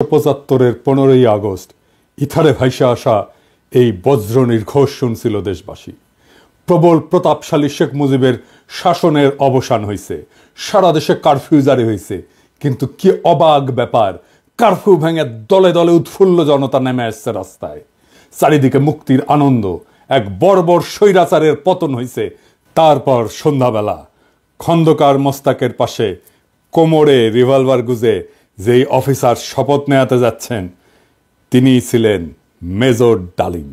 75-এর 15ই August ইথারে ভাইসে আসা এই বজ্র নির্ঘোষ শুনছিল দেশবাসী। প্রবল প্রতাপশালী শেখ মুজিবের শাসনের অবসান হয়েছে, সারা দেশে কারফিউ জারি হয়েছে। কিন্তু কি অবাক ব্যাপার, কারফিউ ভেঙে দলে দলে উৎফুল্ল জনতা নেমে আসছে রাস্তায়। চারিদিকে মুক্তির আনন্দ, এক বর্বর স্বৈরাচারের পতন হয়েছে। তারপর সন্ধ্যাবেলা খন্দকার মোস্তাকের পাশে কোমরে রিভলভার গুজে যেই অফিসার শপথ নেওয়াতে যাচ্ছেন তিনি ছিলেন মেজর ডালিম।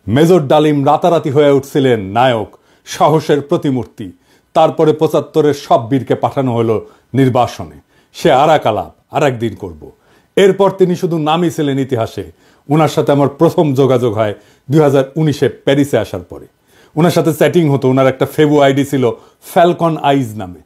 মেজর ডালিম রাতারাতি হয়ে উঠছিলেন নায়ক, সাহসের প্রতিমূর্তি। তারপরে 75-এর সব বীরকে পাঠানো হলো নির্বাসনে। সে আর এক আলাপ আর একদিন করব। এরপর তিনি শুধু নামই ছিলেন ইতিহাসে। ওনার সাথে আমার প্রথম যোগাযোগ হয় 2019-এ প্যারিসে আসার পরে। ওনার সাথে চ্যাটিং হতো। ওনার একটা ফেবু আইডি ছিল ফ্যালকন আইজ নামে।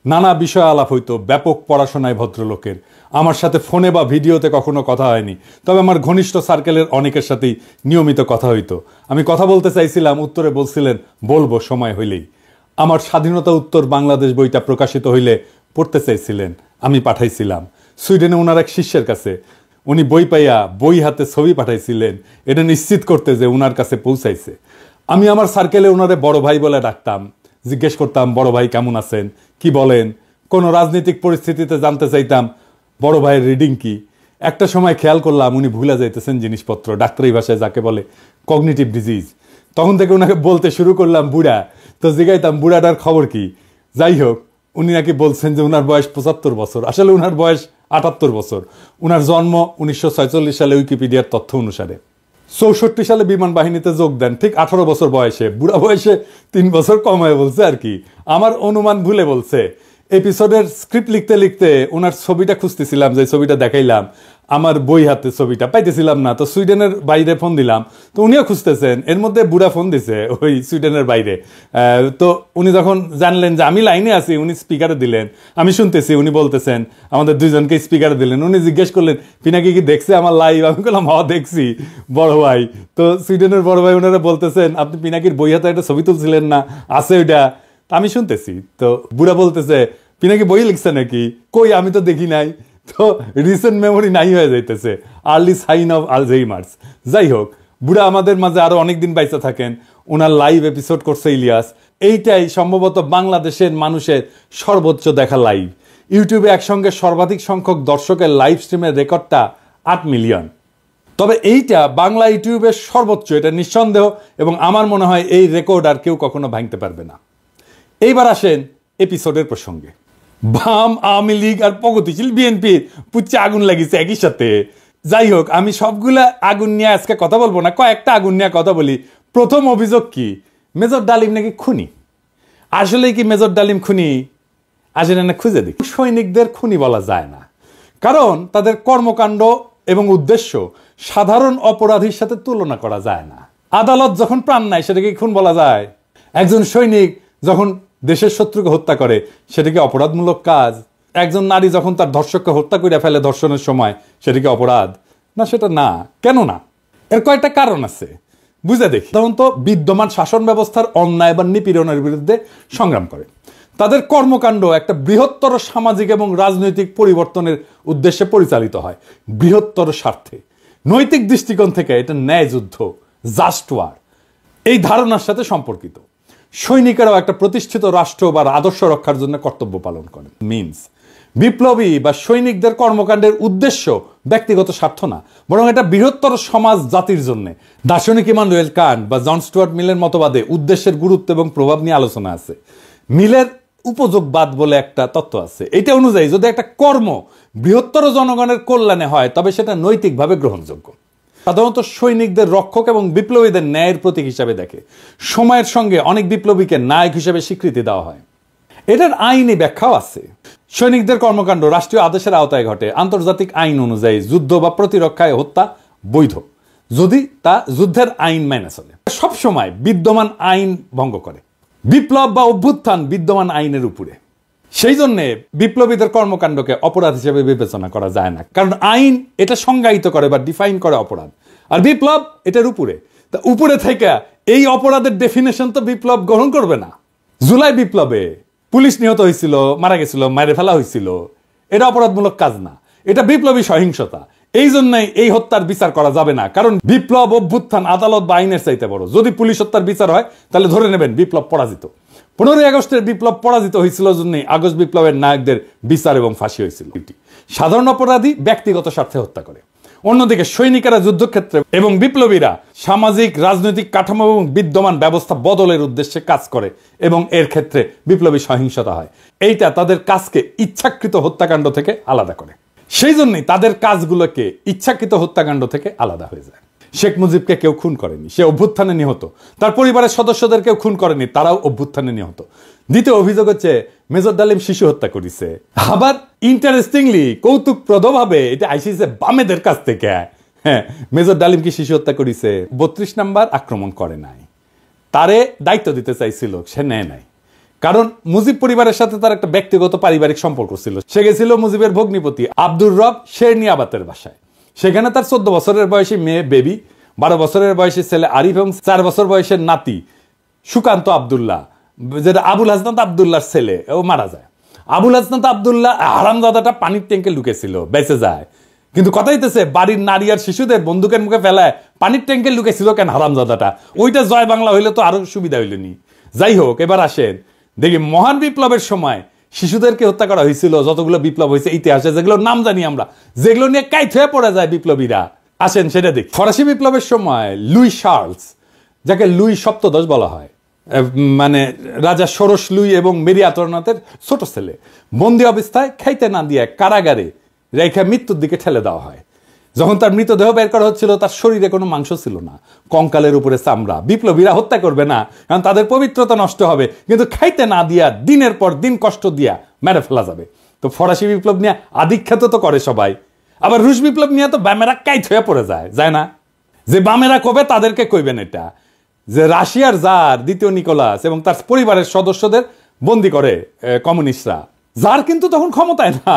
নানা বিষয় আলাপ হইতো, ব্যাপক পড়াশোনায় ভদ্রলোকের। আমার সাথে ফোনে বা ভিডিওতে কখনো কথা হয়নি, তবে আমার ঘনিষ্ঠ সার্কেলের অনেকের সাথেই নিয়মিত কথা হইতো। আমি কথা বলতে চাইছিলাম, উত্তরে বলছিলেন বলবো সময় হইলেই। আমার স্বাধীনতা উত্তর বাংলাদেশ বইটা প্রকাশিত হইলে পড়তে চাইছিলেন, আমি পাঠাইছিলাম সুইডেনে ওনার এক শিষ্যের কাছে। উনি বই পাইয়া বই হাতে ছবি পাঠাইছিলেন, এটা নিশ্চিত করতে যে ওনার কাছে পৌঁছাইছে। আমি আমার সার্কেলে ওনারে বড় ভাই বলে ডাকতাম। জিজ্ঞেস করতাম, বড় ভাই কেমন আছেন, কি বলেন। কোনো রাজনৈতিক পরিস্থিতিতে জানতে চাইতাম বড় ভাইয়ের রিডিং কি। একটা সময় খেয়াল করলাম উনি ভুলে যাইতেছেন জিনিসপত্র, ডাক্তারি ভাষায় যাকে বলে কগনিটিভ ডিজিজ। তখন থেকে ওনাকে বলতে শুরু করলাম বুড়া। তো জিজ্ঞাইতাম বুড়াটার খবর কি। যাই হোক, উনি নাকি বলছেন যে ওনার বয়স 75 বছর, আসলে ওনার বয়স 78 বছর। ওনার জন্ম 1946 সালে উইকিপিডিয়ার তথ্য অনুসারে। 64 সালে বিমান বাহিনীতে যোগ দেন, ঠিক 18 বছর বয়সে। বুড়া বয়সে 3 বছর কম হয়ে বলছে আর কি, আমার অনুমান ভুলে বলছে। এপিসোডের স্ক্রিপ্ট লিখতে লিখতে ওনার ছবিটা খুঁজতেছিলাম, যে ছবিটা দেখাইলাম আমার বই হাতে, ছবিটা পাইতেছিলাম না। তো সুইডেনের বাইরে ফোন দিলাম, তো উনিও খুঁজতেছেন। এর মধ্যে বুড়া ফোন দিছে ওই সুইডেনের বাইরে। তো উনি যখন জানলেন যে আমি লাইনে আছি, উনি স্পিকারে দিলেন, আমি শুনতেছি। উনি বলতেছেন, আমাদের দুইজনকে স্পিকারে দিলেন। উনি জিজ্ঞেস করলেন পিনাকি কি দেখছে আমার লাইভ। আমি বললাম হ্যাঁ দেখছি বড় ভাই। তো সুইডেনের বড় ভাই ওনারা বলতেছেন, আপনি পিনাকির বই হাতে একটা ছবি তুলছিলেন না, আছে ওইটা। আমি শুনতেছি। তো বুড়া বলতেছে, পিনাকি বই লিখছে নাকি, কই আমি তো দেখি নাই। তো রিসেন্ট মেমোরি নাই হয়ে যাইতেছে, আর্লি সাইন অফ আলঝেইমার্স। যাই হোক, বুড়া আমাদের মাঝে আরো অনেকদিন বাইচা থাকেন। ওনার লাইভ এপিসোড করছে ইলিয়াস। এইটাই সম্ভবত বাংলাদেশের মানুষের সর্বোচ্চ দেখা লাইভ। ইউটিউবে একসঙ্গে সর্বাধিক সংখ্যক দর্শকের লাইভ স্ট্রিমের রেকর্ডটা 8 মিলিয়ন। তবে এইটা বাংলা ইউটিউবের সর্বোচ্চ, এটা নিঃসন্দেহ। এবং আমার মনে হয় এই রেকর্ড আর কেউ কখনো ভাঙতে পারবে না। এইবার আসেন এপিসোডের প্রসঙ্গে। বাম, আওয়ামী লীগ আর প্রগতিশীল বিএনপির পুচ্ছে আগুন লাগিয়েছে একই সাথে। যাই হোক, আমি সবগুলা আগুন নিয়ে আজকে কথা বলবো না, কয়েকটা আগুন নিয়ে কথা বলি। প্রথম অভিযোগ কি, মেজর ডালিম নাকি খুনি। আসলে কি মেজর ডালিম খুনি? আসলে না খুঁজে দেখি। সৈনিকদের খুনি বলা যায় না, কারণ তাদের কর্মকাণ্ড এবং উদ্দেশ্য সাধারণ অপরাধীর সাথে তুলনা করা যায় না। আদালত যখন প্রাণ নেয় সেটাকে খুন বলা যায়? একজন সৈনিক যখন দেশের শত্রুকে হত্যা করে সেটা কি অপরাধমূলক কাজ? একজন নারী যখন তার ধর্ষককে হত্যা করে ফেলে ধর্ষণের সময়, সেটা কি অপরাধ? না, সেটা না। কেন না? এর কয়েকটা কারণ আছে, বুঝে দেখি। সাধারণত বিদ্যমান শাসন ব্যবস্থার অন্যায় বা নিপীড়নের বিরুদ্ধে সংগ্রাম করে। তাদের কর্মকাণ্ড একটা বৃহত্তর সামাজিক এবং রাজনৈতিক পরিবর্তনের উদ্দেশ্যে পরিচালিত হয়, বৃহত্তর স্বার্থে। নৈতিক দৃষ্টিকোণ থেকে এটা ন্যায় যুদ্ধ, জাস্ট ওয়ার, এই ধারণার সাথে সম্পর্কিত। সৈনিকেরাও একটা প্রতিষ্ঠিত রাষ্ট্র বা আদর্শ রক্ষার জন্য কর্তব্য পালন করেন। মিনস বিপ্লবী বা সৈনিকদের কর্মকাণ্ডের উদ্দেশ্য ব্যক্তিগত স্বার্থ না, বরং এটা বৃহত্তর সমাজ জাতির জন্য। দার্শনিক ইমানুয়েল কান্ট বা জন স্টুয়ার্ট মিলের মতবাদে উদ্দেশ্যের গুরুত্ব এবং প্রভাব নিয়ে আলোচনা আছে। মিলের উপযোগবাদ বলে একটা তত্ত্ব আছে। এটা অনুযায়ী যদি একটা কর্ম বৃহত্তর জনগণের কল্যাণে হয় তবে সেটা নৈতিকভাবে গ্রহণযোগ্য। সাধারণত সৈনিকদের রক্ষক এবং বিপ্লবীদের ন্যায়ের প্রতীক হিসাবে দেখে। সময়ের সঙ্গে অনেক বিপ্লবীকে নায়ক হিসেবে স্বীকৃতি দেওয়া হয়। এটার আইনি ব্যাখ্যাও আছে। সৈনিকদের কর্মকাণ্ড রাষ্ট্রীয় আদেশের আওতায় ঘটে। আন্তর্জাতিক আইন অনুযায়ী যুদ্ধ বা প্রতিরক্ষায় হত্যা বৈধ, যদি তা যুদ্ধের আইন মেনে চলে। সবসময় বিদ্যমান আইন ভঙ্গ করে। বিপ্লব বা অভ্যুত্থান বিদ্যমান আইনের উপরে। সেই জন্য বিপ্লবীদের কর্মকাণ্ডকে অপরাধ হিসেবে বিবেচনা করা যায় না, কারণ আইন এটা সংজ্ঞায়িত করে বা ডিফাইন করে অপরাধ, আর বিপ্লব এটার উপরে। তা উপরে থেকে এই অপরাধের ডেফিনেশন তো বিপ্লব গ্রহণ করবে না। জুলাই বিপ্লবে পুলিশ নিহত হয়েছিল, মারা গেছিল, মারে ফেলা হয়েছিল, এটা অপরাধমূলক কাজ না, এটা বিপ্লবী সহিংসতা। এই জন্যই এই হত্যার বিচার করা যাবে না, কারণ বিপ্লব অভ্যুত্থান আদালত বা আইনের চাইতে বড়। যদি পুলিশ হত্যার বিচার হয় তাহলে ধরে নেবেন বিপ্লব পরাজিত। 15ই আগস্টের বিপ্লব পরাজিত হয়েছিল জন্যই আগস্ট বিপ্লবের নায়কদের বিচার এবং ফাঁসি হয়েছিল। সাধারণ অপরাধী ব্যক্তিগত স্বার্থে হত্যা করে, অন্যদিকে সৈনিকেরা যুদ্ধক্ষেত্রে এবং বিপ্লবীরা সামাজিক রাজনৈতিক কাঠামো এবং বিদ্যমান ব্যবস্থা বদলের উদ্দেশ্যে কাজ করে এবং এর ক্ষেত্রে বিপ্লবী সহিংসতা হয়। এইটা তাদের কাজকে ইচ্ছাকৃত হত্যাকাণ্ড থেকে আলাদা করে। সেই জন্যই তাদের কাজগুলোকে ইচ্ছাকৃত হত্যাকাণ্ড থেকে আলাদা হয়ে যায়। শেখ মুজিবকে কেউ খুন করেনি, সে অভ্যুত্থানে নিহত। তার পরিবারের সদস্যদের কেউ খুন করেনি, তারাও অভ্যুত্থানে নিহত। দ্বিতীয় অভিযোগ হচ্ছে মেজর ডালিম শিশু হত্যা করেছে। আবার ইন্টারেস্টিংলি কৌতুকপ্রদভাবে এটা আইসিছে বামেদের কাছ থেকে। হ্যাঁ, মেজর ডালিম কি শিশু হত্যা করেছে? 32 নাম্বার আক্রমণ করে নাই, তারে দায়িত্ব দিতে চাইছিল, সে নেয় নাই। কারণ মুজিব পরিবারের সাথে তার একটা ব্যক্তিগত পারিবারিক সম্পর্ক ছিল। সে গেছিল মুজিবের ভগ্নিপতি আব্দুর রব শেরনিয়াবাতের বাসায়। সেখানে তার 14 বছরের বয়সী মেয়ে বেবি, 12 বছরের বয়সী ছেলে আরিফ এবং 4 বছর বয়সের নাতি সুকান্ত আব্দুল্লাহ, যেটা আবুল হাসনাত আব্দুল্লাহর ছেলে, ও মারা যায়। আবুল হাসনাত আব্দুল্লাহ হারামজাদাটা পানির ট্যাঙ্কে লুকেছিল, বেঁচে যায়। কিন্তু কথা হইতেছে বাড়ির নারী আর শিশুদের বন্দুকের মুখে ফেলায় পানির ট্যাঙ্কে লুকেছিল কেন হারামজাদাটা? ওইটা জয় বাংলা হইলে তো আরো সুবিধা হইলনি। যাই হোক, এবার আসেন দেখি মহান বিপ্লবের সময় শিশুদেরকে হত্যা করা হয়েছিল যতগুলো বিপ্লব হয়েছে ইতিহাসে, যেগুলো নাম জানি আমরা, যেগুলো নিয়ে কাইট হয়ে পড়ে যায় বিপ্লবীরা। আসেন সেটা দেখি। ফরাসি বিপ্লবের সময় লুই শার্লস, যাকে লুই সপ্তদশ বলা হয়, মানে রাজা ষোড়শ লুই এবং মেরি আন্তোয়ানেটের ছোট ছেলে, বন্দি অবস্থায় খাইতে না দিয়ে কারাগারে রেখে মৃত্যুর দিকে ঠেলে দেওয়া হয়। যখন তার মৃতদেহ বের করা হচ্ছিল তার শরীরে কোনো মাংস ছিল না, কঙ্কালের উপরে চামড়া। বিপ্লবীরা হত্যা করবে না, কারণ তাদের পবিত্রতা নষ্ট হবে, কিন্তু খাইতে না দিয়া দিনের পর দিন কষ্ট দিয়া মেরে ফেলা যাবে। তো ফরাসি বিপ্লব নিয়ে আধিখ্যাত তো করে সবাই, আবার রুশ বিপ্লব নিয়ে তো বামেরা কাইট হয়ে পড়ে যায় না? যে বামেরা কবে তাদেরকে কইবেন এটা, যে রাশিয়ার জার দ্বিতীয় নিকোলাস এবং তার পরিবারের সদস্যদের বন্দি করে কমিউনিস্টরা। জার কিন্তু তখন ক্ষমতায় না,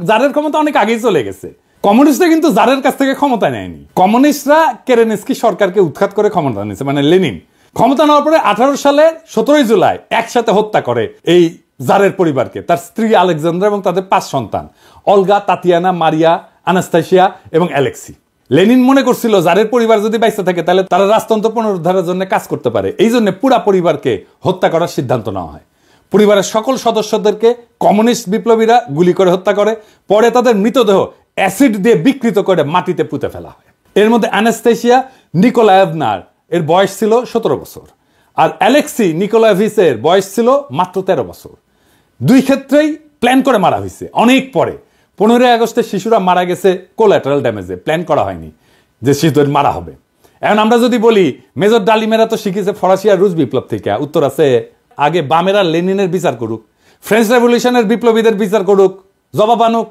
জারের ক্ষমতা অনেক আগেই চলে গেছে। কমিউনিস্টরা কিন্তু জারের কাছ থেকে ক্ষমতা নেয়নি। কমিউনিস্টরা কেরেনস্কি সরকারকে উৎখাত করে ক্ষমতা নিয়েছে, মানে লেনিন। ক্ষমতা নেওয়ার পরে 18 সালের 17 জুলাই একসাথে হত্যা করে এই জারের পরিবারকে, তার স্ত্রী আলেকজান্দ্রা এবং তাদের 5 সন্তান, অলগা, তাতিয়ানা, মারিয়া, আনাস্তাসিয়া এবং অ্যালেক্সি। লেনিন মনে করছিল জারের পরিবার যদি বাইসে থাকে তাহলে তারা রাজতন্ত্র পুনরুদ্ধারের জন্য কাজ করতে পারে। এই জন্য পুরা পরিবারকে হত্যা করার সিদ্ধান্ত নেওয়া হয়। পরিবারের সকল সদস্যদেরকে কমিউনিস্ট বিপ্লবীরা গুলি করে হত্যা করে, পরে তাদের মৃতদেহ অ্যাসিড দিয়ে বিকৃত করে মাটিতে পুঁতে ফেলা হয়। এর মধ্যে আনাস্তাসিয়া নিকোলায়েভনার এর বয়স ছিল 17 বছর, আর অ্যালেক্সি নিকোলায়েভিচের বয়স ছিল মাত্র 13 বছর। দুই ক্ষেত্রেই প্ল্যান করে মারা হয়েছে। অনেক পরে 15ই আগস্টে শিশুরা মারা গেছে কোল্যাটারাল ড্যামেজে, প্ল্যান করা হয়নি যে শিশুদের মারা হবে। এখন আমরা যদি বলি মেজর ডালিমেরা তো শিখেছে ফরাসি আর রুশ বিপ্লব থেকে, উত্তর আছে আগে বামেরা লেনিনের বিচার করুক, ফ্রেঞ্চ রেভলিউশনের বিপ্লবীদের বিচার করুক, জবাব আনুক,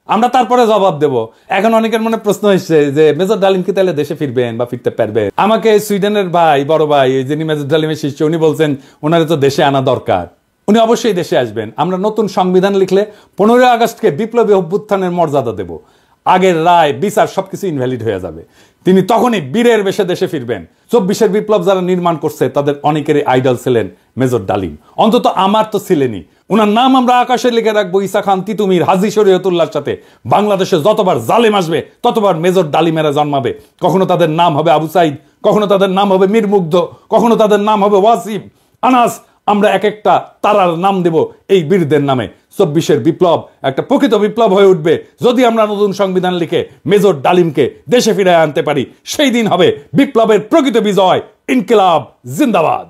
আমরা তারপরে জবাব দেব। এখন অনেকের মনে প্রশ্ন হচ্ছে যে মেজর ডালিম কি তাহলে দেশে ফিরবেন বা ফিরতে পারবেন? আমাকে সুইডেনের ভাই, বড় ভাই, যিনি মেজর ডালিমের শিষ্য, উনি বলছেন ওনারে তো দেশে আনা দরকার, উনি অবশ্যই দেশে আসবেন। আমরা নতুন সংবিধান লিখলে 15ই আগস্টকে বিপ্লবী অভ্যুত্থানের মর্যাদা দেব। আগের রায় বিচার সবকিছু ইনভ্যালিড হয়ে যাবে। তিনি তখনই বীরের বেশে দেশে ফিরবেন। 24-এর বিপ্লব যারা নির্মাণ করছে তাদের অনেকেরই আইডল ছিলেন মেজর ডালিম, অন্তত আমার তো ছিলেনই। উনার নাম আমরা আকাশে লিখে রাখবো ঈসা খান তিতুমির, হাজী শরীয়তুল্লাহর সাথে। বাংলাদেশে যতবার জালেম আসবে ততবার মেজর ডালিমেরা জন্মাবে। কখনো তাদের নাম হবে আবু সাইদ, কখনো তাদের নাম হবে মীর মুগ্ধ, কখনো তাদের নাম হবে ওয়াসিম, আনাস। আমরা এক একটা তারার নাম দেব এই বীরদের নামে। 24-এর বিপ্লব একটা প্রকৃত বিপ্লব হয়ে উঠবে যদি আমরা নতুন সংবিধান লিখে মেজর ডালিমকে দেশে ফিরে আনতে পারি। সেই দিন হবে বিপ্লবের প্রকৃত বিজয়। ইনকিলাব জিন্দাবাদ।